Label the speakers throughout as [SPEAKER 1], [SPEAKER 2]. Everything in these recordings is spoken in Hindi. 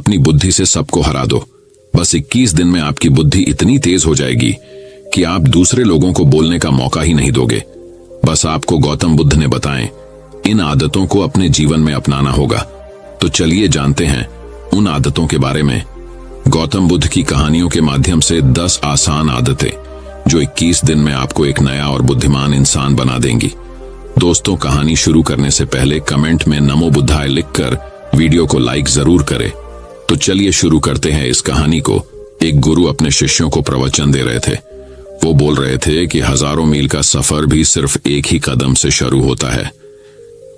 [SPEAKER 1] अपनी बुद्धि से सबको हरा दो। बस 21 दिन में आपकी बुद्धि इतनी तेज हो जाएगी कि आप दूसरे लोगों को बोलने का मौका ही नहीं दोगे। बस आपको गौतम बुद्ध ने बताएं, इन आदतों को अपने जीवन में अपनाना होगा। तो चलिए जानते हैं उन आदतों के बारे में। गौतम बुद्ध की कहानियों के माध्यम से 10 आसान आदतें जो 21 दिन में आपको एक नया और बुद्धिमान इंसान बना देंगी। दोस्तों, कहानी शुरू करने से पहले कमेंट में नमो बुद्धाय लिखकर वीडियो को लाइक जरूर करें। तो चलिए शुरू करते हैं इस कहानी को। एक गुरु अपने शिष्यों को प्रवचन दे रहे थे। वो बोल रहे थे कि हजारों मील का सफर भी सिर्फ एक ही कदम से शुरू होता है।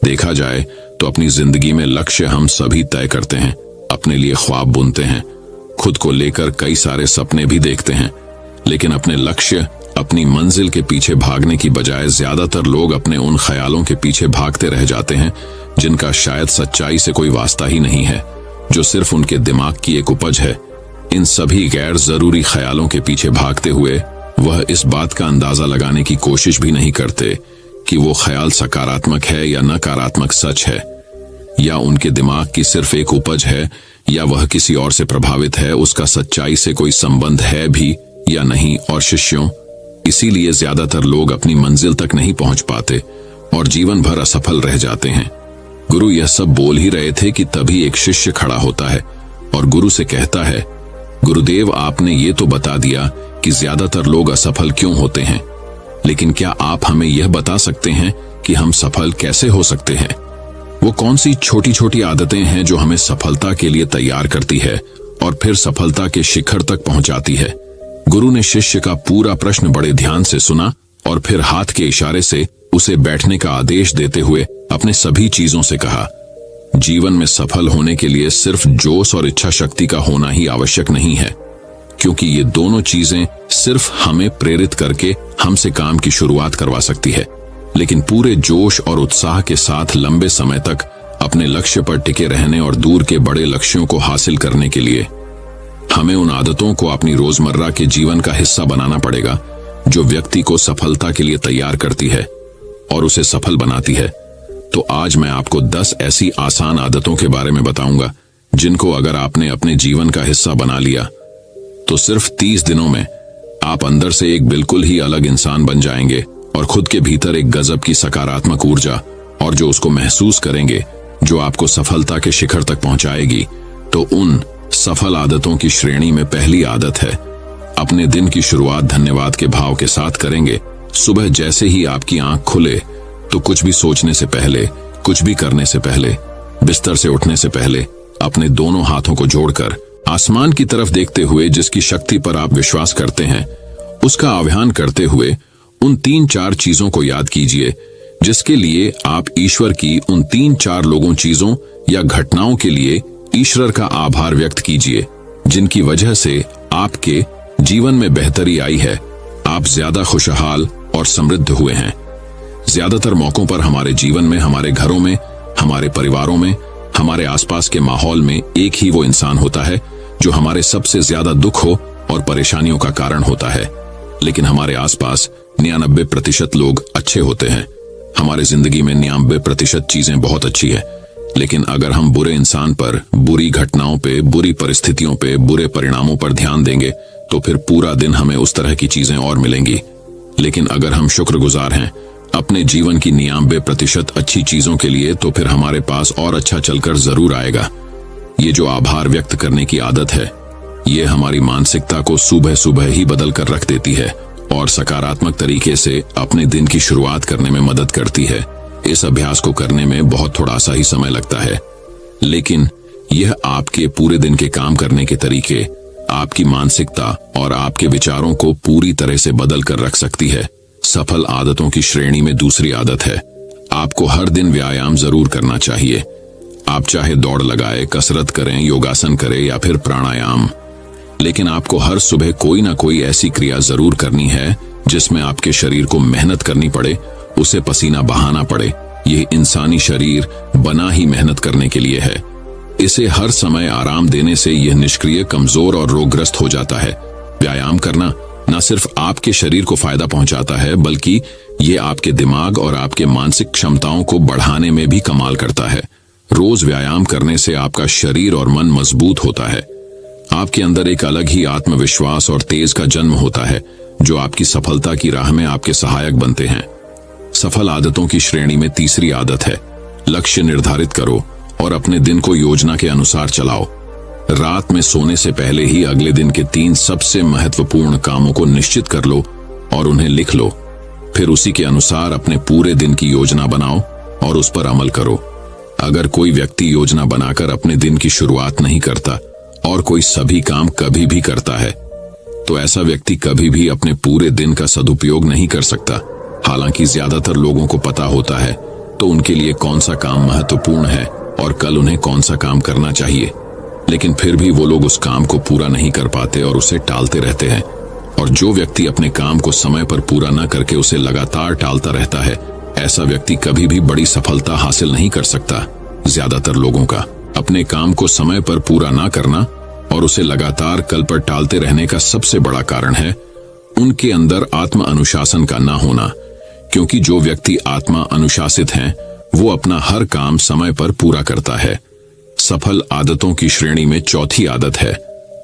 [SPEAKER 1] देखा जाए तो अपनी जिंदगी में लक्ष्य हम सभी तय करते हैं, अपने लिए ख्वाब बुनते हैं, खुद को लेकर कई सारे सपने भी देखते हैं, लेकिन अपने लक्ष्य, अपनी मंजिल के पीछे भागने की बजाय ज्यादातर लोग अपने उन ख्यालों के पीछे भागते रह जाते हैं जिनका शायद सच्चाई से कोई वास्ता ही नहीं है, जो सिर्फ उनके दिमाग की एक उपज है। इन सभी गैर जरूरी ख्यालों के पीछे भागते हुए वह इस बात का अंदाजा लगाने की कोशिश भी नहीं करते कि वो ख्याल सकारात्मक है या नकारात्मक सच है, या उनके दिमाग की सिर्फ एक उपज है, या वह किसी और से प्रभावित है, उसका सच्चाई से कोई संबंध है भी या नहीं। और शिष्यों, इसीलिए ज्यादातर लोग अपनी मंजिल तक नहीं पहुंच पाते और जीवन भर असफल रह जाते हैं। गुरु यह सब बोल ही रहे थे कि तभी एक शिष्य खड़ा होता है और गुरु से कहता है, गुरुदेव, आपने ये तो बता दिया कि ज्यादातर लोग असफल क्यों होते हैं, लेकिन क्या आप हमें यह बता सकते हैं कि हम सफल कैसे हो सकते हैं? वो कौन सी छोटी छोटी आदतें हैं जो हमें सफलता के लिए तैयार करती है और फिर सफलता के शिखर तक पहुंचाती है? गुरु ने शिष्य का पूरा प्रश्न बड़े ध्यान से सुना और फिर हाथ के इशारे से उसे बैठने का आदेश देते हुए अपने सभी चीजों से कहा, जीवन में सफल होने के लिए सिर्फ जोश और इच्छा शक्ति का होना ही आवश्यक नहीं है, क्योंकि ये दोनों चीजें सिर्फ हमें प्रेरित करके हमसे काम की शुरुआत करवा सकती है, लेकिन पूरे जोश और उत्साह के साथ लंबे समय तक अपने लक्ष्य पर टिके रहने और दूर के बड़े लक्ष्यों को हासिल करने के लिए हमें उन आदतों को अपनी रोजमर्रा के जीवन का हिस्सा बनाना पड़ेगा जो व्यक्ति को सफलता के लिए तैयार करती है और उसे सफल बनाती है। तो आज मैं आपको 10 ऐसी आसान आदतों के बारे में बताऊंगा जिनको अगर आपने अपने जीवन का हिस्सा बना लिया तो सिर्फ 30 दिनों में आप अंदर से एक बिल्कुल ही अलग इंसान बन जाएंगे और खुद के भीतर एक गजब की सकारात्मक ऊर्जा और जो उसको महसूस करेंगे, जो आपको सफलता के शिखर तक पहुंचाएगी। तो उन सफल आदतों की श्रेणी में पहली आदत है, अपने दिन की शुरुआत धन्यवाद के भाव के साथ करेंगे। सुबह जैसे ही आपकी आंख खुले तो कुछ भी सोचने से पहले, कुछ भी करने से पहले, बिस्तर से उठने से पहले अपने दोनों हाथों को जोड़कर आसमान की तरफ देखते हुए जिसकी शक्ति पर आप विश्वास करते हैं उसका आह्वान करते हुए उन 3-4 चीजों को याद कीजिए जिसके लिए आप ईश्वर की उन 3-4 लोगों, चीजों या घटनाओं के लिए ईश्वर का आभार व्यक्त कीजिए जिनकी वजह से आपके जीवन में बेहतरी आई है, आप ज्यादा खुशहाल और समृद्ध हुए हैं। ज्यादातर मौकों पर हमारे जीवन में, हमारे घरों में, हमारे परिवारों में, हमारे आसपास के माहौल में एक ही वो इंसान होता है जो हमारे सबसे ज्यादा दुख हो और परेशानियों का कारण होता है, लेकिन हमारे आसपास 99% लोग अच्छे होते हैं। हमारे जिंदगी में 99% चीजें बहुत अच्छी है, लेकिन अगर हम बुरे इंसान पर, बुरी घटनाओं पे, बुरी परिस्थितियों पे, बुरे परिणामों पर ध्यान देंगे तो फिर पूरा दिन हमें उस तरह की चीजें और मिलेंगी। लेकिन अगर हम शुक्रगुजार हैं अपने जीवन की 99% अच्छी चीजों के लिए, तो फिर हमारे पास और अच्छा चलकर जरूर आएगा। ये जो आभार व्यक्त करने की आदत है, ये हमारी मानसिकता को सुबह सुबह ही बदल कर रख देती है और सकारात्मक तरीके से अपने दिन की शुरुआत करने में मदद करती है। इस अभ्यास को करने में बहुत थोड़ा सा ही समय लगता है, लेकिन यह आपके पूरे दिन के काम करने के तरीके, आपकी मानसिकता और आपके विचारों को पूरी तरह से बदल कर रख सकती है। सफल आदतों की श्रेणी में दूसरी आदत है, आपको हर दिन व्यायाम जरूर करना चाहिए। आप चाहे दौड़ लगाए, कसरत करें, योगासन करें या फिर प्राणायाम, लेकिन आपको हर सुबह कोई ना कोई ऐसी क्रिया जरूर करनी है जिसमें आपके शरीर को मेहनत करनी पड़े, उसे पसीना बहाना पड़े। यह इंसानी शरीर बना ही मेहनत करने के लिए है। इसे हर समय आराम देने से यह निष्क्रिय, कमजोर और रोगग्रस्त हो जाता है। व्यायाम करना न सिर्फ आपके शरीर को फायदा पहुंचाता है, बल्कि ये आपके दिमाग और आपके मानसिक क्षमताओं को बढ़ाने में भी कमाल करता है। रोज व्यायाम करने से आपका शरीर और मन मजबूत होता है। आपके अंदर एक अलग ही आत्मविश्वास और तेज का जन्म होता है, जो आपकी सफलता की राह में आपके सहायक बनते हैं। सफल आदतों की श्रेणी में तीसरी आदत है, लक्ष्य निर्धारित करो और अपने दिन को योजना के अनुसार चलाओ। रात में सोने से पहले ही अगले दिन के 3 सबसे महत्वपूर्ण कामों को निश्चित कर लो और उन्हें लिख लो। फिर उसी के अनुसार अपने पूरे दिन की योजना बनाओ और उस पर अमल करो। अगर कोई व्यक्ति योजना बनाकर अपने दिन की शुरुआत नहीं करता और कोई सभी काम कभी भी करता है, तो ऐसा व्यक्ति कभी भी अपने पूरे दिन का सदुपयोग नहीं कर सकता। हालांकि ज्यादातर लोगों को पता होता है तो उनके लिए कौन सा काम महत्वपूर्ण है और कल उन्हें कौन सा काम करना चाहिए, लेकिन फिर भी वो लोग उस काम को पूरा नहीं कर पाते और उसे टालते रहते हैं। और जो व्यक्ति अपने काम को समय पर पूरा न करके उसे लगातार टालता रहता है, ऐसा व्यक्ति कभी भी बड़ी सफलता हासिल नहीं कर सकता। ज्यादातर लोगों का अपने काम को समय पर पूरा ना करना और उसे लगातार कल पर टालते रहने का सबसे बड़ा कारण है उनके अंदर आत्म अनुशासन का ना होना। क्योंकि जो व्यक्ति आत्मा अनुशासित हैं, वो अपना हर काम समय पर पूरा करता है। सफल आदतों की श्रेणी में चौथी आदत है,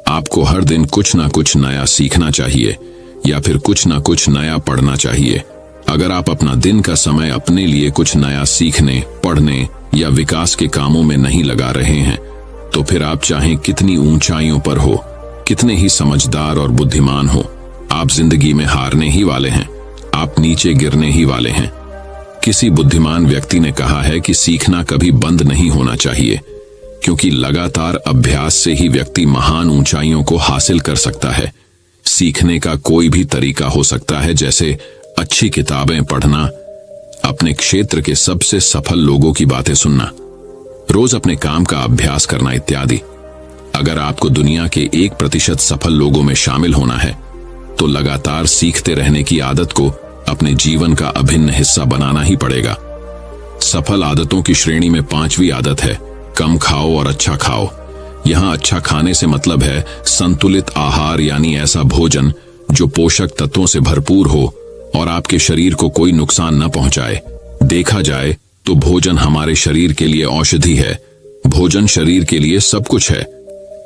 [SPEAKER 1] आपको हर दिन कुछ ना कुछ नया सीखना चाहिए या फिर कुछ ना कुछ नया पढ़ना चाहिए। अगर आप अपना दिन का समय अपने लिए कुछ नया सीखने, पढ़ने या विकास के कामों में नहीं लगा रहे हैं, तो फिर आप चाहे कितनी ऊंचाइयों पर हो, कितने ही समझदार और बुद्धिमान हो, आप जिंदगी में हारने ही वाले हैं। आप नीचे गिरने ही वाले हैं। किसी बुद्धिमान व्यक्ति ने कहा है कि सीखना कभी बंद नहीं होना चाहिए, क्योंकि लगातार अभ्यास से ही व्यक्ति महान ऊंचाइयों को हासिल कर सकता है। सीखने का कोई भी तरीका हो सकता है, जैसे अच्छी किताबें पढ़ना, अपने क्षेत्र के सबसे सफल लोगों की बातें सुनना, रोज अपने काम का अभ्यास करना इत्यादि। अगर आपको दुनिया के 1% सफल लोगों में शामिल होना है, तो लगातार सीखते रहने की आदत को अपने जीवन का अभिन्न हिस्सा बनाना ही पड़ेगा। सफल आदतों की श्रेणी में 5वीं आदत है, कम खाओ और अच्छा खाओ। यहाँ अच्छा खाने से मतलब है संतुलित आहार, यानी ऐसा भोजन जो पोषक तत्वों से भरपूर हो और आपके शरीर को कोई नुकसान न पहुंचाए। देखा जाए तो भोजन हमारे शरीर के लिए औषधि है। भोजन शरीर के लिए सब कुछ है,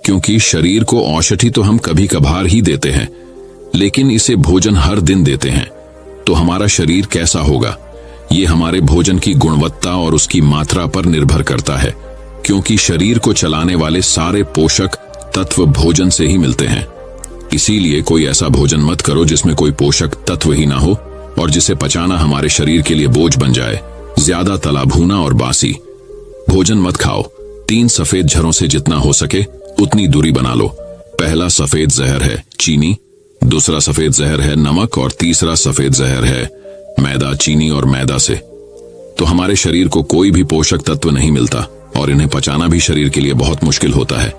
[SPEAKER 1] क्योंकि शरीर को औषधि तो हम कभी कभार ही देते हैं, लेकिन इसे भोजन हर दिन देते हैं, तो हमारा शरीर कैसा होगा, ये हमारे भोजन की गुणवत्ता और उसकी मात्रा पर निर्भर करता है। क्योंकि शरीर को चलाने वाले सारे पोषक तत्व भोजन से ही मिलते हैं। इसीलिए कोई ऐसा भोजन मत करो जिसमें कोई पोषक तत्व ही ना हो और जिसे पचाना हमारे शरीर के लिए बोझ बन जाए। ज्यादा तला भुना और बासी भोजन मत खाओ। 3 सफेद झरों से जितना हो सके उतनी दूरी बना लो। पहला सफेद जहर है चीनी, दूसरा सफेद जहर है नमक और तीसरा सफेद जहर है मैदा। चीनी और मैदा से तो हमारे शरीर को कोई भी पोषक तत्व नहीं मिलता और इन्हें पचाना भी शरीर के लिए बहुत मुश्किल होता है।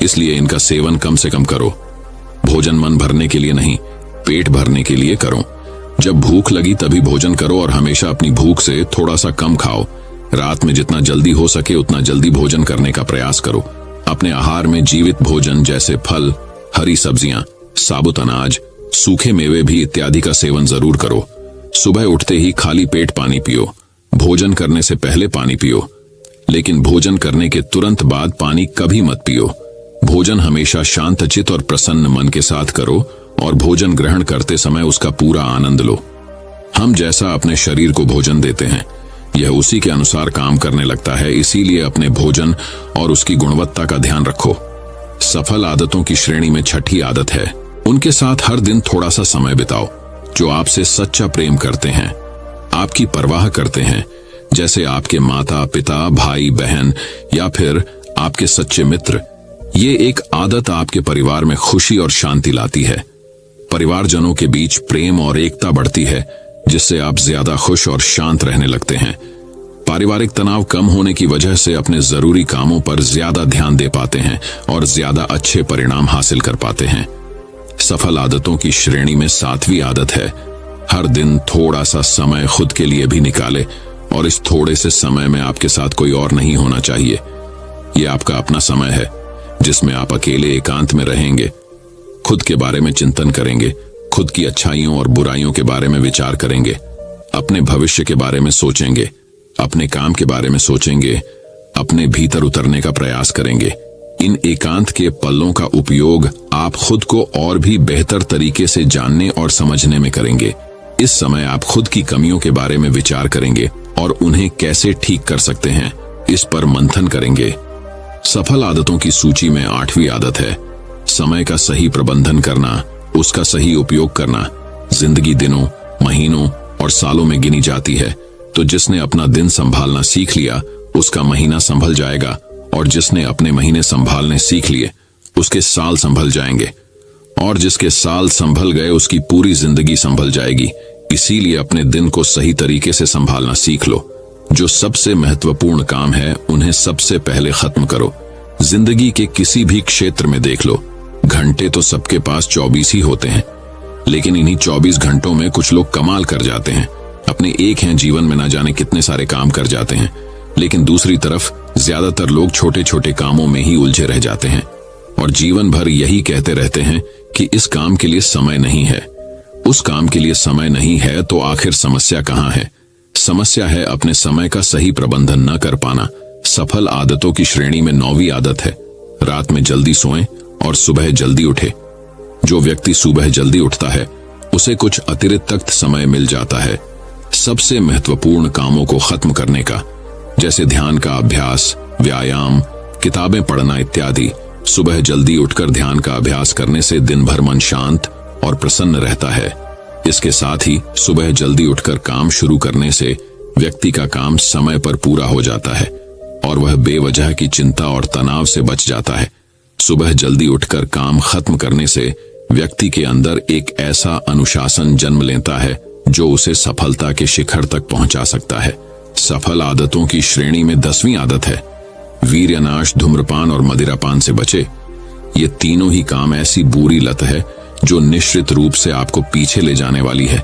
[SPEAKER 1] इसलिए इनका सेवन कम से कम करो। भोजन मन भरने के लिए नहीं, पेट भरने के लिए करो। जब भूख लगी तभी भोजन करो और हमेशा अपनी भूख से थोड़ा सा कम खाओ। रात में जितना जल्दी हो सके उतना जल्दी भोजन करने का प्रयास करो। अपने आहार में जीवित भोजन जैसे फल, हरी सब्जियां, साबुत अनाज, सूखे मेवे भी इत्यादि का सेवन जरूर करो। सुबह उठते ही खाली पेट पानी पियो। भोजन करने से पहले पानी पियो, लेकिन भोजन करने के तुरंत बाद पानी कभी मत पियो। भोजन हमेशा शांतचित्त और प्रसन्न मन के साथ करो और भोजन ग्रहण करते समय उसका पूरा आनंद लो। हम जैसा अपने शरीर को भोजन देते हैं, यह उसी के अनुसार काम करने लगता है। इसीलिए अपने भोजन और उसकी गुणवत्ता का ध्यान रखो। सफल आदतों की श्रेणी में 6ठी आदत है, उनके साथ हर दिन थोड़ा सा समय बिताओ जो आपसे सच्चा प्रेम करते हैं, आपकी परवाह करते हैं, जैसे आपके माता पिता, भाई बहन या फिर आपके सच्चे मित्र। ये एक आदत आपके परिवार में खुशी और शांति लाती है। परिवारजनों के बीच प्रेम और एकता बढ़ती है, जिससे आप ज्यादा खुश और शांत रहने लगते हैं। पारिवारिक तनाव कम होने की वजह से अपने जरूरी कामों पर ज्यादा ध्यान दे पाते हैं और ज्यादा अच्छे परिणाम हासिल कर पाते हैं। सफल आदतों की श्रेणी में 7वीं आदत है, हर दिन थोड़ा सा समय खुद के लिए भी निकाले और इस थोड़े से समय में आपके साथ कोई और नहीं होना चाहिए। यह आपका अपना समय है, जिसमें आप अकेले एकांत में रहेंगे, खुद के बारे में चिंतन करेंगे, खुद की अच्छाइयों और बुराइयों के बारे में विचार करेंगे, अपने भविष्य के बारे में सोचेंगे, अपने काम के बारे में सोचेंगे, अपने भीतर उतरने का प्रयास करेंगे। इन एकांत के पलों का उपयोग आप खुद को और भी बेहतर तरीके से जानने और समझने में करेंगे। इस समय आप खुद की कमियों के बारे में विचार करेंगे और उन्हें कैसे ठीक कर सकते हैं, इस पर मंथन करेंगे। सफल आदतों की सूची में 8वीं आदत है समय का सही प्रबंधन करना, उसका सही उपयोग करना। जिंदगी दिनों, महीनों और सालों में गिनी जाती है, तो जिसने अपना दिन संभालना सीख लिया उसका महीना संभल जाएगा, और जिसने अपने महीने संभालने सीख लिए उसके साल संभल जाएंगे, और जिसके साल संभल गए उसकी पूरी जिंदगी संभल जाएगी। इसीलिए अपने दिन को सही तरीके से संभालना सीख लो। जो सबसे महत्वपूर्ण काम है उन्हें सबसे पहले खत्म करो। जिंदगी के किसी भी क्षेत्र में देख लो, घंटे तो सबके पास 24 ही होते हैं, लेकिन इन्हीं 24 घंटों में कुछ लोग कमाल कर जाते हैं। अपने एक हैं जीवन में ना जाने कितने सारे काम कर जाते हैं, लेकिन दूसरी तरफ ज्यादातर लोग छोटे छोटे कामों में ही उलझे रह जाते हैं और जीवन भर यही कहते रहते हैं कि इस काम के लिए समय नहीं है, उस काम के लिए समय नहीं है। तो आखिर समस्या कहाँ है? समस्या है अपने समय का सही प्रबंधन न कर पाना। सफल आदतों की श्रेणी में 9वीं आदत है रात में जल्दी सोएं और सुबह जल्दी उठे। जो व्यक्ति सुबह जल्दी उठता है उसे कुछ अतिरिक्त समय मिल जाता है सबसे महत्वपूर्ण कामों को खत्म करने का, जैसे ध्यान का अभ्यास, व्यायाम, किताबें पढ़ना इत्यादि। सुबह जल्दी उठकर ध्यान का अभ्यास करने से दिन भर मन शांत और प्रसन्न रहता है। इसके साथ ही सुबह जल्दी उठकर काम शुरू करने से व्यक्ति का काम समय पर पूरा हो जाता है और वह बेवजह की चिंता और तनाव से बच जाता है। सुबह जल्दी उठकर काम खत्म करने से व्यक्ति के अंदर एक ऐसा अनुशासन जन्म लेता है जो उसे सफलता के शिखर तक पहुंचा सकता है। सफल आदतों की श्रेणी में 10वीं आदत है वीर्यनाश, धूम्रपान और मदिरापान से बचे। ये तीनों ही काम ऐसी बुरी लत है जो निश्चित रूप से आपको पीछे ले जाने वाली है।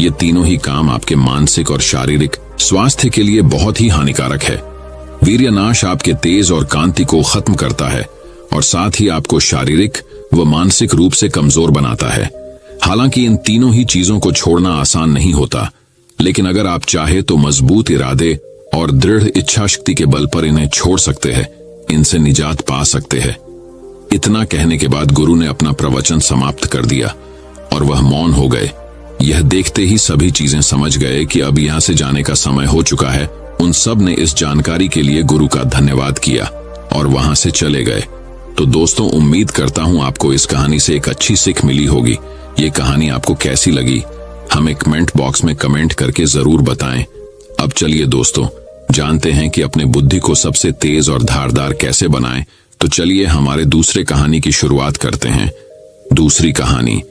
[SPEAKER 1] ये तीनों ही काम आपके मानसिक और शारीरिक स्वास्थ्य के लिए बहुत ही हानिकारक है। वीर्यनाश आपके तेज और कांति को खत्म करता है और साथ ही आपको शारीरिक व मानसिक रूप से कमजोर बनाता है। हालांकि इन तीनों ही चीजों को छोड़ना आसान नहीं होता, लेकिन अगर आप चाहे तो मजबूत इरादे और दृढ़ इच्छा शक्ति के बल पर इन्हें छोड़ सकते हैं, इनसे निजात पा सकते हैं। इतना कहने के बाद गुरु ने अपना प्रवचन समाप्त कर दिया और वह मौन हो गए। यह देखते ही सभी चीजें समझ गए कि अब यहाँ से जाने का समय हो चुका है। उन सब ने इस जानकारी के लिए गुरु का धन्यवाद किया और वहां से चले गए। तो दोस्तों, उम्मीद करता हूं आपको इस कहानी से एक अच्छी सीख मिली होगी। ये कहानी आपको कैसी लगी हमें कमेंट बॉक्स में कमेंट करके जरूर बताएं। अब चलिए दोस्तों, जानते हैं कि अपने बुद्धि को सबसे तेज और धारदार कैसे बनाएं। तो चलिए हमारे दूसरे कहानी की शुरुआत करते हैं। दूसरी कहानी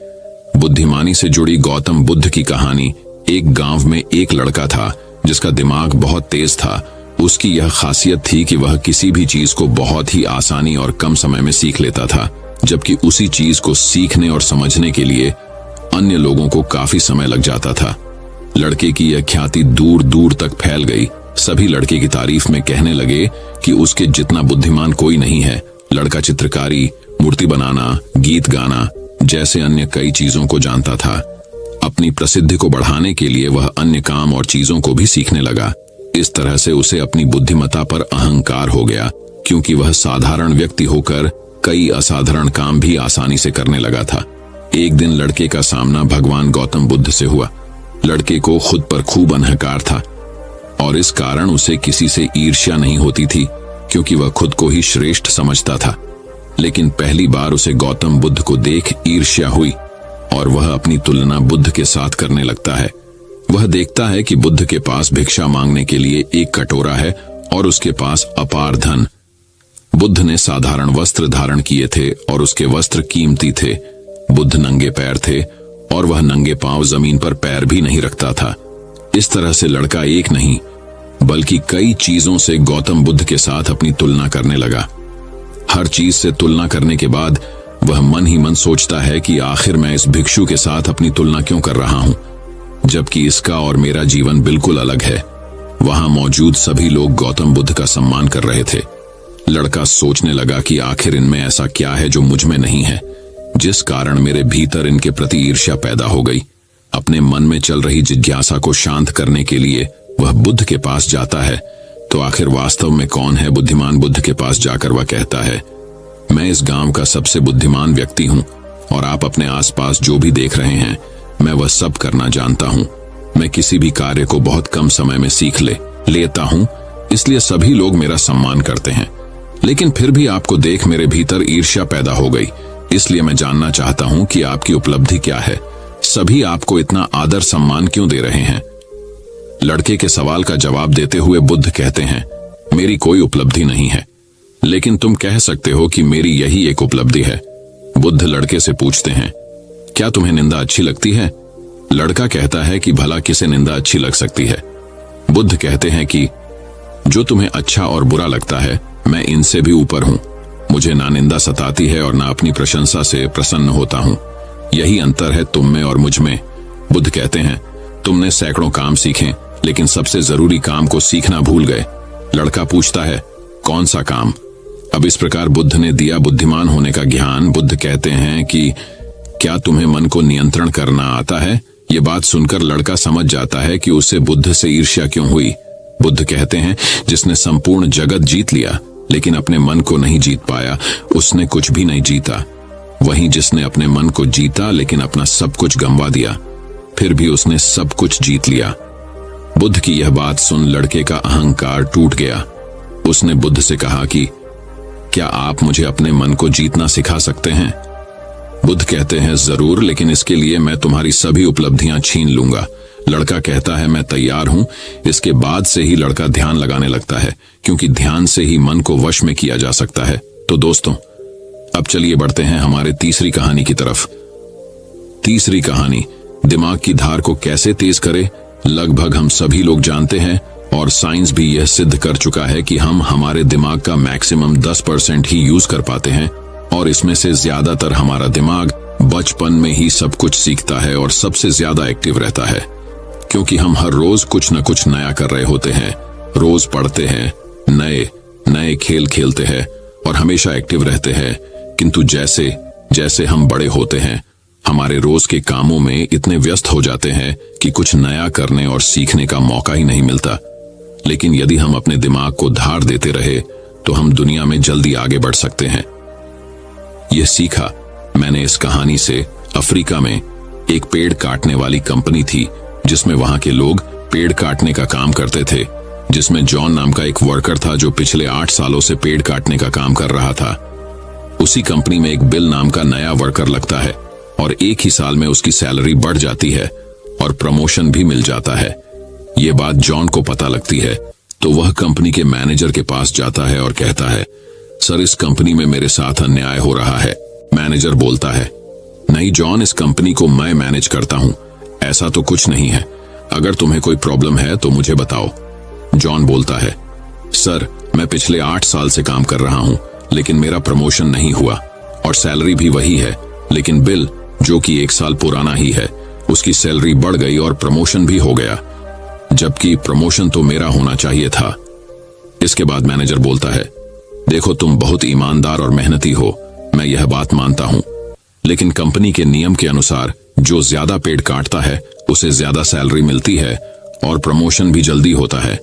[SPEAKER 1] बुद्धिमानी से जुड़ी गौतम बुद्ध की कहानी। एक गांव में एक लड़का था जिसका दिमाग बहुत तेज था। उसकी यह खासियत थी कि वह किसी भी चीज को बहुत ही आसानी और कम समय में सीख लेता था, जबकि उसी चीज को सीखने और समझने के लिए अन्य लोगों को काफी समय लग जाता था। लड़के की यह ख्याति दूर दूर तक फैल गई। सभी लड़के की तारीफ में कहने लगे कि उसके जितना बुद्धिमान कोई नहीं है। लड़का चित्रकारी, मूर्ति बनाना, गीत गाना जैसे अन्य कई चीजों को जानता था। अपनी प्रसिद्धि को बढ़ाने के लिए वह अन्य काम और चीजों को भी सीखने लगा। इस तरह से उसे अपनी बुद्धिमत्ता पर अहंकार हो गया, क्योंकि वह साधारण व्यक्ति होकर कई असाधारण काम भी आसानी से करने लगा था। एक दिन लड़के का सामना भगवान गौतम बुद्ध से हुआ। लड़के को खुद पर खूब अहंकार था और इस कारण उसे किसी से ईर्ष्या नहीं होती थी, क्योंकि वह खुद को ही श्रेष्ठ समझता था। लेकिन पहली बार उसे गौतम बुद्ध को देख ईर्ष्या हुई और वह अपनी तुलना बुद्ध के साथ करने लगता है। वह देखता है कि बुद्ध के पास भिक्षा मांगने के लिए एक कटोरा है और उसके पास अपार धन। बुद्ध ने साधारण वस्त्र धारण किए थे और उसके वस्त्र कीमती थे। बुद्ध नंगे पैर थे और वह नंगे पांव जमीन पर पैर भी नहीं रखता था। इस तरह से लड़का एक नहीं बल्कि कई चीजों से गौतम बुद्ध के साथ अपनी तुलना करने लगा। हर चीज से तुलना करने के बाद वह मन ही मन सोचता है कि आखिर मैं इस भिक्षु के साथ अपनी तुलना क्यों कर रहा हूं, जबकि इसका और मेरा जीवन बिल्कुल अलग है। वहां मौजूद सभी लोग गौतम बुद्ध का सम्मान कर रहे थे। लड़का सोचने लगा कि आखिर इनमें ऐसा क्या है जो मुझ में नहीं है, जिस कारण मेरे भीतर इनके प्रति ईर्ष्या पैदा हो गई। अपने मन में चल रही जिज्ञासा को शांत करने के लिए वह बुद्ध के पास जाता है, तो आखिर वास्तव में कौन है बुद्धिमान? बुद्ध के पास जाकर वह कहता है, मैं इस गांव का सबसे बुद्धिमान व्यक्ति हूँ और आप अपने आसपास जो भी देख रहे हैं मैं वह सब करना जानता हूँ। मैं किसी भी कार्य को बहुत कम समय में सीख लेता हूँ, इसलिए सभी लोग मेरा सम्मान करते हैं। लेकिन फिर भी आपको देख मेरे भीतर ईर्ष्या पैदा हो गई, इसलिए मैं जानना चाहता हूँ कि आपकी उपलब्धि क्या है। सभी आपको इतना आदर सम्मान क्यों दे रहे हैं? लड़के के सवाल का जवाब देते हुए बुद्ध कहते हैं, मेरी कोई उपलब्धि नहीं है, लेकिन तुम कह सकते हो कि मेरी यही एक उपलब्धि है। बुद्ध लड़के से पूछते हैं, क्या तुम्हें निंदा अच्छी लगती है? लड़का कहता है कि भला किसे निंदा अच्छी लग सकती है? बुद्ध कहते हैं कि जो तुम्हें अच्छा और बुरा लगता है मैं इनसे भी ऊपर हूं। मुझे ना निंदा सताती है और ना अपनी प्रशंसा से प्रसन्न होता हूं। यही अंतर है तुम में और मुझ में। बुद्ध कहते हैं, तुमने सैकड़ों काम सीखे लेकिन सबसे जरूरी काम को सीखना भूल गए। लड़का पूछता है, कौन सा काम? अब इस प्रकार बुद्ध ने दिया बुद्धिमान होने का ज्ञान। बुद्ध कहते हैं कि क्या तुम्हें मन को नियंत्रण करना आता है? ये बात सुनकर लड़का समझ जाता है कि उसे बुद्ध से ईर्ष्या क्यों हुई। बुद्ध कहते हैं, जिसने संपूर्ण जगत जीत लिया लेकिन अपने मन को नहीं जीत पाया, उसने कुछ भी नहीं जीता। वहीं जिसने अपने मन को जीता लेकिन अपना सब कुछ गंवा दिया, फिर भी उसने सब कुछ जीत लिया। बुद्ध की यह बात सुन लड़के का अहंकार टूट गया। उसने बुद्ध से कहा कि क्या आप मुझे अपने मन को जीतना सिखा सकते हैं? बुद्ध कहते हैं, जरूर, लेकिन इसके लिए मैं तुम्हारी सभी उपलब्धियां छीन लूंगा। लड़का कहता है, मैं तैयार हूं। इसके बाद से ही लड़का ध्यान लगाने लगता है, क्योंकि ध्यान से ही मन को वश में किया जा सकता है। तो दोस्तों, अब चलिए बढ़ते हैं हमारे तीसरी कहानी की तरफ। तीसरी कहानी, दिमाग की धार को कैसे तेज करे। लगभग हम सभी लोग जानते हैं और साइंस भी यह सिद्ध कर चुका है कि हम हमारे दिमाग का मैक्सिमम 10% ही यूज कर पाते हैं और इसमें से ज्यादातर हमारा दिमाग बचपन में ही सब कुछ सीखता है और सबसे ज्यादा एक्टिव रहता है, क्योंकि हम हर रोज कुछ न कुछ नया कर रहे होते हैं। रोज पढ़ते हैं, नए नए खेल खेलते हैं और हमेशा एक्टिव रहते हैं। किंतु जैसे जैसे हम बड़े होते हैं, हमारे रोज के कामों में इतने व्यस्त हो जाते हैं कि कुछ नया करने और सीखने का मौका ही नहीं मिलता। लेकिन यदि हम अपने दिमाग को धार देते रहे तो हम दुनिया में जल्दी आगे बढ़ सकते हैं। यह सीखा मैंने इस कहानी से। अफ्रीका में एक पेड़ काटने वाली कंपनी थी जिसमें वहां के लोग पेड़ काटने का काम करते थे, जिसमें जॉन नाम का एक वर्कर था जो पिछले 8 सालों से पेड़ काटने का काम कर रहा था। उसी कंपनी में एक बिल नाम का नया वर्कर लगता है और एक ही साल में उसकी सैलरी बढ़ जाती है और प्रमोशन भी मिल जाता है। ये बात जॉन को पता लगती है तो वह कंपनी के मैनेजर के पास जाता है और कहता है, सर, इस कंपनी में मेरे साथ अन्याय हो रहा है। मैनेजर बोलता है, नहीं जॉन, इस कंपनी को मैं मैनेज करता हूं, ऐसा तो कुछ नहीं है। अगर तुम्हें कोई प्रॉब्लम है तो मुझे बताओ। जॉन बोलता है, सर, मैं पिछले 8 साल से काम कर रहा हूं लेकिन मेरा प्रमोशन नहीं हुआ और सैलरी भी वही है, लेकिन बिल जो कि 1 साल पुराना ही है, उसकी सैलरी बढ़ गई और प्रमोशन भी हो गया, जबकि प्रमोशन तो मेरा होना चाहिए था। इसके बाद मैनेजर बोलता है, देखो, तुम बहुत ईमानदार और मेहनती हो, मैं यह बात मानता हूं, लेकिन कंपनी के नियम के अनुसार जो ज्यादा पेड़ काटता है उसे ज्यादा सैलरी मिलती है और प्रमोशन भी जल्दी होता है।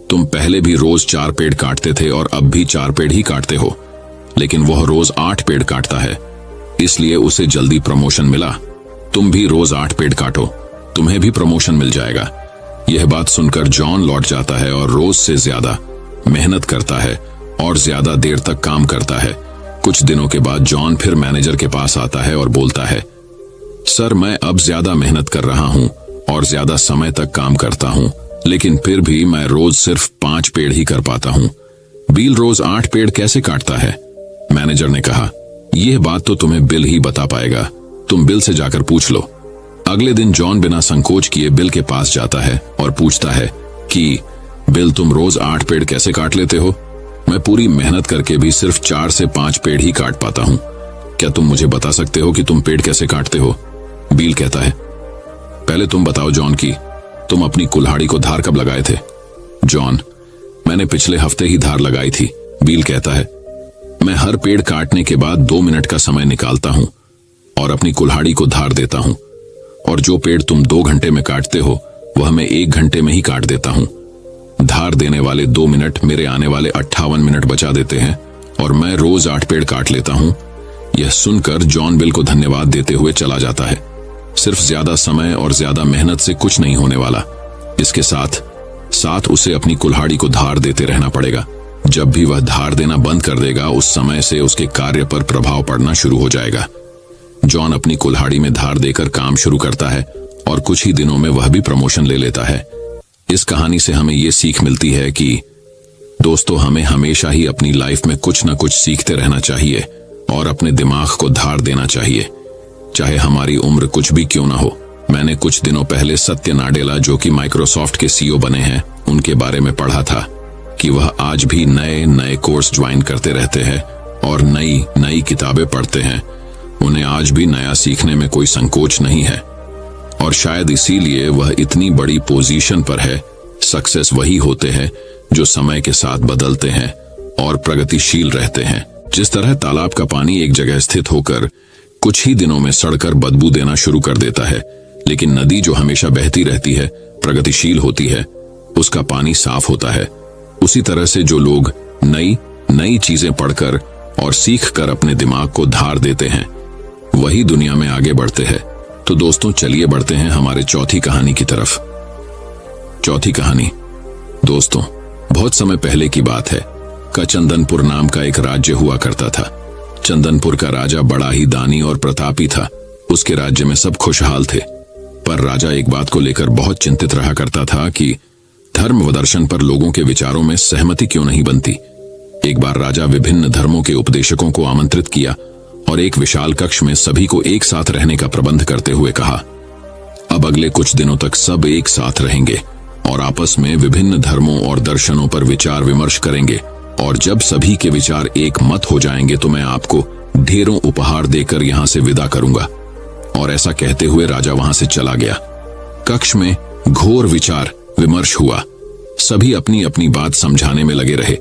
[SPEAKER 1] तुम पहले भी रोज 4 पेड़ काटते थे और अब भी 4 पेड़ ही काटते हो, लेकिन वह रोज 8 पेड़ काटता है, इसलिए उसे जल्दी प्रमोशन मिला। तुम भी रोज 8 पेड़ काटो, तुम्हें भी प्रमोशन मिल जाएगा। यह बात सुनकर जॉन लौट जाता है और रोज से ज्यादा मेहनत करता है और ज्यादा देर तक काम करता है। कुछ दिनों के बाद जॉन फिर मैनेजर के पास आता है और बोलता है, सर, मैं अब ज्यादा मेहनत कर रहा हूं और ज्यादा समय तक काम करता हूं, लेकिन फिर भी मैं रोज सिर्फ 5 पेड़ ही कर पाता हूं। बिल रोज 8 पेड़ कैसे काटता है? मैनेजर ने कहा, यह बात तो तुम्हें बिल ही बता पाएगा, तुम बिल से जाकर पूछ लो। अगले दिन जॉन बिना संकोच किए बिल के पास जाता है और पूछता है कि बिल, तुम रोज 8 पेड़ कैसे काट लेते हो? मैं पूरी मेहनत करके भी सिर्फ 4 से 5 पेड़ ही काट पाता हूं। क्या तुम मुझे बता सकते हो कि तुम पेड़ कैसे काटते हो? बिल कहता है, पहले तुम बताओ जॉन की तुम अपनी कुल्हाड़ी को धार कब लगाए थे? जॉन, मैंने पिछले हफ्ते ही धार लगाई थी। बिल कहता है, मैं हर पेड़ काटने के बाद 2 मिनट का समय निकालता हूं और अपनी कुल्हाड़ी को धार देता हूं, और जो पेड़ तुम 2 घंटे में काटते हो वह मैं 1 घंटे में ही काट देता हूं। धार देने वाले 2 मिनट मेरे आने वाले 58 मिनट बचा देते हैं और मैं रोज 8 पेड़ काट लेता हूँ। यह सुनकर जॉन बिल को धन्यवाद देते हुए चला जाता है। सिर्फ ज्यादा समय और ज्यादा मेहनत से कुछ नहीं होने वाला, इसके साथ साथ उसे अपनी कुल्हाड़ी को धार देते रहना पड़ेगा। जब भी वह धार देना बंद कर देगा, उस समय से उसके कार्य पर प्रभाव पड़ना शुरू हो जाएगा। जॉन अपनी कुल्हाड़ी में धार देकर काम शुरू करता है और कुछ ही दिनों में वह भी प्रमोशन ले लेता है। इस कहानी से हमें यह सीख मिलती है कि दोस्तों, हमें हमेशा ही अपनी लाइफ में कुछ न कुछ सीखते रहना चाहिए और अपने दिमाग को धार देना चाहिए, चाहे हमारी उम्र कुछ भी क्यों ना हो। मैंने कुछ दिनों पहले सत्य नाडेला, जो कि माइक्रोसॉफ्ट के सीईओ बने हैं, उनके बारे में पढ़ा था कि वह आज भी नए नए कोर्स ज्वाइन करते रहते हैं और नई नई किताबें पढ़ते हैं। उन्हें आज भी नया सीखने में कोई संकोच नहीं है और शायद इसीलिए वह इतनी बड़ी पोजीशन पर है। सक्सेस वही होते हैं जो समय के साथ बदलते हैं और प्रगतिशील रहते हैं। जिस तरह तालाब का पानी एक जगह स्थित होकर कुछ ही दिनों में सड़कर बदबू देना शुरू कर देता है, लेकिन नदी जो हमेशा बहती रहती है, प्रगतिशील होती है, उसका पानी साफ होता है। उसी तरह से जो लोग नई नई चीजें पढ़कर और सीखकर अपने दिमाग को धार देते हैं, वही दुनिया में आगे बढ़ते हैं। तो दोस्तों, चलिए बढ़ते हैं हमारे चौथी कहानी की तरफ। चौथी कहानी, दोस्तों, बहुत समय पहले की बात है का चंदनपुर नाम का एक राज्य हुआ करता था। चंदनपुर का राजा बड़ा ही दानी और प्रतापी था। उसके राज्य में सब खुशहाल थे, पर राजा एक बात को लेकर बहुत चिंतित रहा करता था कि धर्म व दर्शन पर लोगों के विचारों में सहमति क्यों नहीं बनती। एक बार राजा विभिन्न धर्मों के उपदेशकों को आमंत्रित किया और एक विशाल कक्ष में सभी को एक साथ रहने का प्रबंध करते हुए कहा, अब अगले कुछ दिनों तक सब एक साथ रहेंगे और आपस में विभिन्न धर्मों और दर्शनों पर विचार विमर्श करेंगे, और जब सभी के विचार एक मत हो जाएंगे तो मैं आपको ढेरों उपहार देकर यहां से विदा करूंगा। और ऐसा कहते हुए राजा वहां से चला गया। कक्ष में घोर विचार विमर्श हुआ। सभी अपनी अपनी बात समझाने में लगे रहे,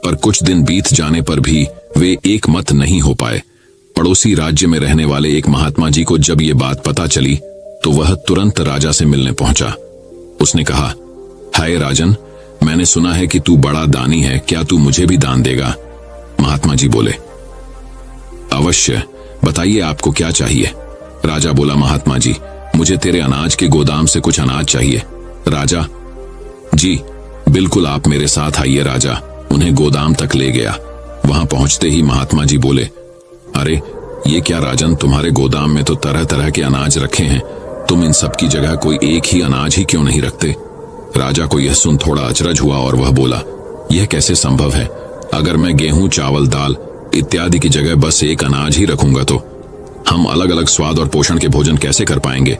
[SPEAKER 1] पर कुछ दिन बीत जाने पर भी वे एक मत नहीं हो पाए। पड़ोसी राज्य में रहने वाले एक महात्मा जी को जब ये बात पता चली तो वह तुरंत राजा से मिलने पहुंचा। उसने कहा, हाय राजन, मैंने सुना है कि तू बड़ा दानी है, क्या तू मुझे भी दान देगा? महात्मा जी बोले, अवश्य, बताइए आपको क्या चाहिए? राजा बोला, महात्मा जी, मुझे तेरे अनाज के गोदाम से कुछ अनाज चाहिए। राजा जी, बिल्कुल, आप मेरे साथ आइए। राजा उन्हें गोदाम तक ले गया। वहां पहुंचते ही महात्मा जी बोले, अरे ये क्या राजन, तुम्हारे गोदाम में तो तरह तरह के अनाज रखे हैं, तुम इन सब की जगह कोई एक ही अनाज ही क्यों नहीं रखते? राजा को यह सुन थोड़ा अचरज हुआ और वह बोला, यह कैसे संभव है? अगर मैं गेहूं, चावल, दाल इत्यादि की जगह बस एक अनाज ही रखूंगा तो हम अलग अलग स्वाद और पोषण के भोजन कैसे कर पाएंगे?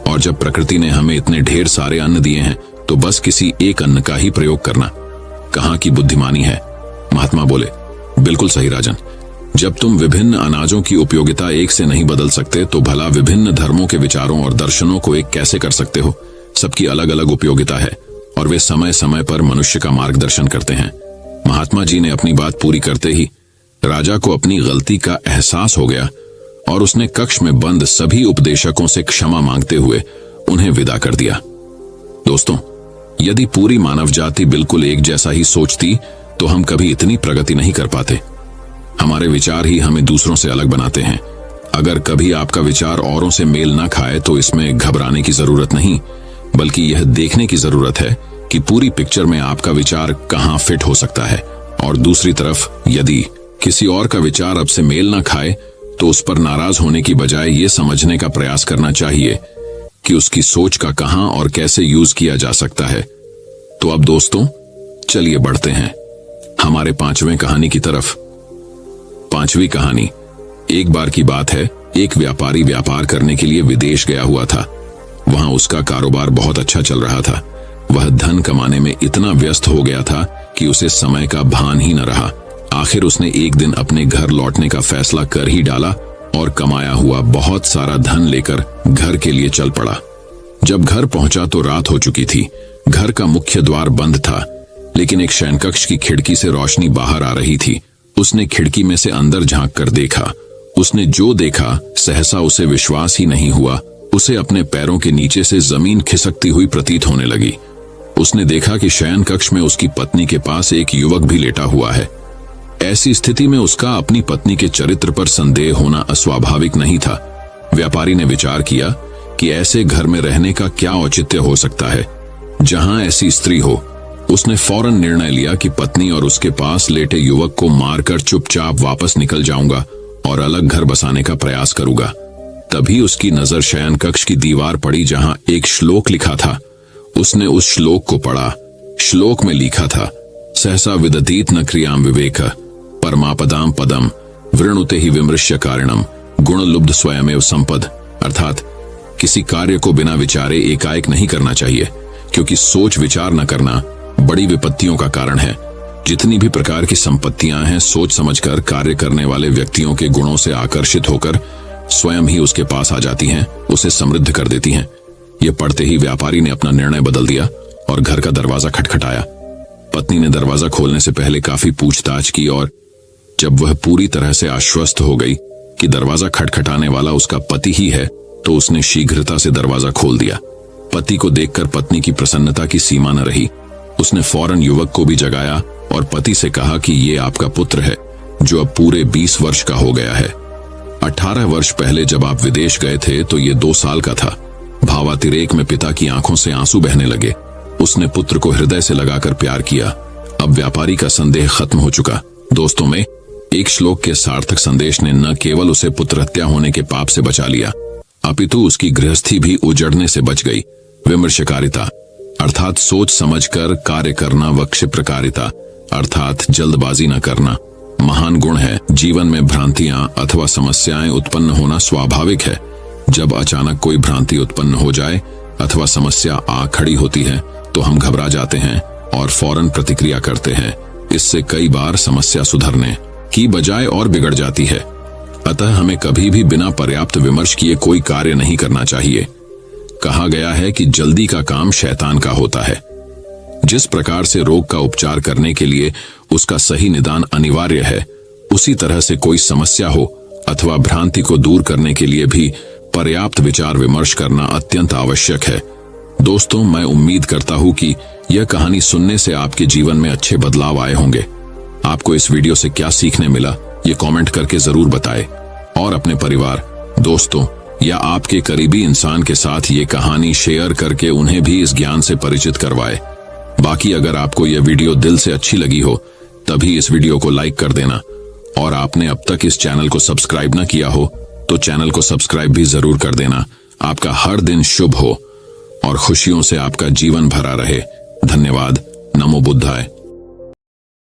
[SPEAKER 1] और जब प्रकृति ने हमें इतने ढेर सारे अन्न दिए हैं तो बस किसी एक अन्न का ही प्रयोग करना कहां की बुद्धिमानी है? महात्मा बोले, बिल्कुल सही राजन, जब तुम विभिन्न अनाजों की उपयोगिता एक से नहीं बदल सकते तो भला विभिन्न धर्मों के विचारों और दर्शनों को एक कैसे कर सकते हो? सबकी अलग अलग उपयोगिता है और वे समय समय पर मनुष्य का मार्गदर्शन करते हैं। महात्मा जी ने अपनी बात पूरी करते ही राजा को अपनी गलती का एहसास हो गया और उसने कक्ष में बंद सभी उपदेशकों से क्षमा मांगते हुए उन्हें विदा कर दिया। दोस्तों, यदि पूरी मानव जाति बिल्कुल एक जैसा ही सोचती तो हम कभी इतनी प्रगति नहीं कर पाते। हमारे विचार ही हमें दूसरों से अलग बनाते हैं। अगर कभी आपका विचार औरों से मेल ना खाए तो इसमें घबराने की जरूरत नहीं, बल्कि यह देखने की जरूरत है कि पूरी पिक्चर में आपका विचार कहां फिट हो सकता है। और दूसरी तरफ यदि किसी और का विचार अब से मेल ना खाए तो उस पर नाराज होने की बजाय ये समझने का प्रयास करना चाहिए कि उसकी सोच का कहां और कैसे यूज किया जा सकता है। तो अब दोस्तों, चलिए बढ़ते हैं हमारे 5वें कहानी की तरफ। 5वीं कहानी, एक बार की बात है, एक व्यापारी व्यापार करने के लिए विदेश गया हुआ था। वहां उसका कारोबार बहुत अच्छा चल रहा था। वह धन कमाने में इतना व्यस्त हो गया था कि उसे समय का भान ही न रहा। आखिर उसने एक दिन अपने घर लौटने का फैसला कर ही डाला और कमाया हुआ बहुत सारा धन लेकर घर के लिए चल पड़ा। जब घर पहुंचा तो रात हो चुकी थी। घर का मुख्य द्वार बंद था, लेकिन एक शयनकक्ष की खिड़की से रोशनी बाहर आ रही थी। उसने खिड़की में से अंदर झांक कर देखा। उसने जो देखा सहसा उसे विश्वास ही नहीं हुआ। उसे अपने पैरों के नीचे से जमीन खिसकती हुई प्रतीत होने लगी। उसने देखा कि शयन कक्ष में उसकी पत्नी के पास एक युवक भी लेटा हुआ है। ऐसी स्थिति में उसका अपनी पत्नी के चरित्र पर संदेह होना अस्वाभाविक नहीं था। व्यापारी ने विचार किया कि ऐसे घर में रहने का क्या औचित्य हो सकता है जहां ऐसी स्त्री हो। उसने फौरन निर्णय लिया कि पत्नी और उसके पास लेटे युवक को मारकर चुपचाप वापस निकल जाऊंगा और अलग घर बसाने का प्रयास करूंगा। तभी उसकी नजर शयन कक्ष की दीवार पड़ी जहां एक श्लोक लिखा था। उसने उस श्लोक को पढ़ा। श्लोक में लिखा था, सहसा विदधीत न क्रियाम विवेक परमापदाम पदम वृणुते ही विमृश्य कारणम गुण लुब्ध स्वयमेव संपद। अर्थात किसी कार्य को बिना विचारे एकाएक नहीं करना चाहिए, क्योंकि सोच विचार न करना बड़ी विपत्तियों का कारण है। जितनी भी प्रकार की संपत्तियां हैं, सोच समझकर कार्य करने वाले व्यक्तियों के गुणों से आकर्षित होकर स्वयं ही उसके पास आ जाती हैं, उसे समृद्ध कर देती हैं। ये पढ़ते ही व्यापारी ने अपना निर्णय बदल दिया और घर का दरवाजा खटखटाया। पत्नी ने दरवाजा खोलने से पहले काफी पूछताछ की और जब वह पूरी तरह से आश्वस्त हो गई कि दरवाजा खटखटाने वाला उसका पति ही है, तो उसने शीघ्रता से दरवाजा खोल दिया। पति को देखकर पत्नी की प्रसन्नता की सीमा न रही। उसने फौरन युवक को भी जगाया और पति से कहा कि ये आपका पुत्र है, जो अब पूरे 20 वर्ष का हो गया है। 18 वर्ष पहले जब आप विदेश गए थे तो ये 2 साल का था। भावातिरेक में पिता की आंखों से आंसू बहने लगे। उसने पुत्र को हृदय से लगाकर प्यार किया। अब व्यापारी का संदेह खत्म हो चुका। दोस्तों में एक श्लोक के सार्थक संदेश ने न केवल उसे पुत्र हत्या होने के पाप से बचा लिया, अपितु उसकी गृहस्थी भी उजड़ने से बच गई। विमर्शकारिता अर्थात सोच समझकर कार्य करना व क्षिप्रकारिता अर्थात जल्दबाजी न करना महान गुण है। जीवन में भ्रांतियां अथवा समस्याएं उत्पन्न होना स्वाभाविक है। जब अचानक कोई भ्रांति उत्पन्न हो जाए अथवा समस्या आ खड़ी होती है तो हम घबरा जाते हैं और फौरन प्रतिक्रिया करते हैं। इससे कई बार समस्या सुधरने की बजाय और बिगड़ जाती है। अतः हमें कभी भी बिना पर्याप्त विमर्श किए कोई कार्य नहीं करना चाहिए। कहा गया है कि जल्दी का काम शैतान का होता है। जिस प्रकार से रोग का उपचार करने के लिए उसका सही निदान अनिवार्य है, उसी तरह से कोई समस्या हो अथवा भ्रांति को दूर करने के लिए भी पर्याप्त विचार विमर्श करना अत्यंत आवश्यक है। दोस्तों, मैं उम्मीद करता हूं कि यह कहानी सुनने से आपके जीवन में अच्छे बदलाव आए होंगे। आपको इस वीडियो से क्या सीखने मिला, ये कमेंट करके जरूर बताएं और अपने परिवार, दोस्तों या आपके करीबी इंसान के साथ ये कहानी शेयर करके उन्हें भी इस ज्ञान से परिचित करवाएं। बाकी अगर आपको यह वीडियो दिल से अच्छी लगी हो तभी इस वीडियो को लाइक कर देना, और आपने अब तक इस चैनल को सब्सक्राइब न किया हो तो चैनल को सब्सक्राइब भी जरूर कर देना। आपका हर दिन शुभ हो और खुशियों से आपका जीवन भरा रहे। धन्यवाद। नमो बुद्धाय।